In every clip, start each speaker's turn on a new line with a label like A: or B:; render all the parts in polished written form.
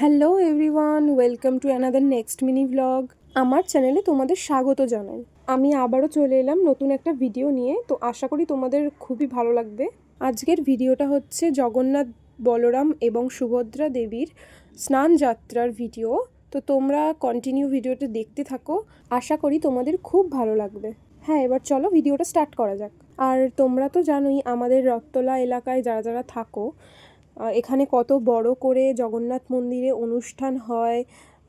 A: Hello everyone, welcome to another next mini vlog. আমার চ্যানেলে তোমাদের স্বাগত জানাই। আমি আবারও চলে এলাম নতুন একটা ভিডিও নিয়ে, তো আশা করি তোমাদের খুবই ভালো লাগবে। আজকের ভিডিওটা হচ্ছে জগন্নাথ, বলরাম এবং সুভদ্রা দেবীর স্নান যাত্রার ভিডিও। তো তোমরা কন্টিনিউ ভিডিওটা দেখতে থাকো, আশা করি তোমাদের খুব ভালো লাগবে। হ্যাঁ, এবার চলো ভিডিওটা স্টার্ট করা যাক। আর তোমরা তো জানোই আমাদের রথতলা এলাকায় যারা যারা থাকো, এখানে কত বড় করে জগন্নাথ মন্দিরে অনুষ্ঠান হয়।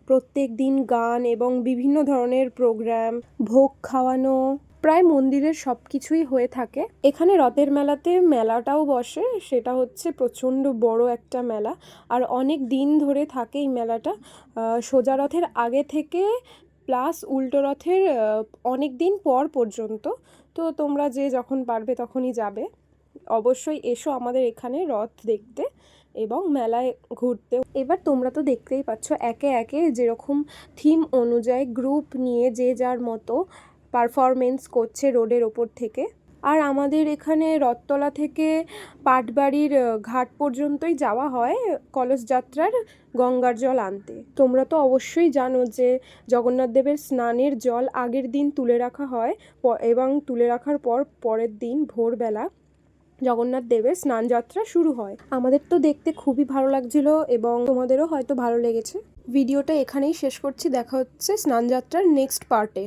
A: প্রত্যেক দিন গান এবং বিভিন্ন ধরনের প্রোগ্রাম, ভোগ খাওয়ানো, প্রায় মন্দিরের সব কিছুই হয়ে থাকে। এখানে রথের মেলাতে মেলাটাও বসে, সেটা হচ্ছে প্রচণ্ড বড় একটা মেলা। আর অনেক দিন ধরে থাকে এই মেলাটা, সোজা রথের আগে থেকে প্লাস উল্টো রথের অনেক দিন পর পর্যন্ত। তো তোমরা যে যখন পারবে তখনই যাবে। অবশ্যই এসো আমাদের এখানে রথ দেখতে এবং মেলায় ঘুরতে। এবার তোমরা তো দেখতেই পাচ্ছ একে একে যেরকম থিম অনুযায়ী গ্রুপ নিয়ে যে যার মতো পারফরমেন্স করছে রোডের ওপর থেকে। আর আমাদের এখানে রথতলা থেকে পাটবাড়ির ঘাট পর্যন্তই যাওয়া হয় কলস যাত্রার গঙ্গার জল আনতে। তোমরা তো অবশ্যই জানো যে জগন্নাথ দেবের স্নানের জল আগের দিন তুলে রাখা হয় এবং তুলে রাখার পর পরের দিন ভোরবেলা জগন্নাথ দেবের স্নান যাত্রা শুরু হয়। আমাদের তো দেখতে খুবই ভালো লাগছিল এবং তোমাদেরও হয়তো ভালো লেগেছে। ভিডিওটা এখানেই শেষ করছি, দেখা হচ্ছে স্নান যাত্রার নেক্সট পার্টে।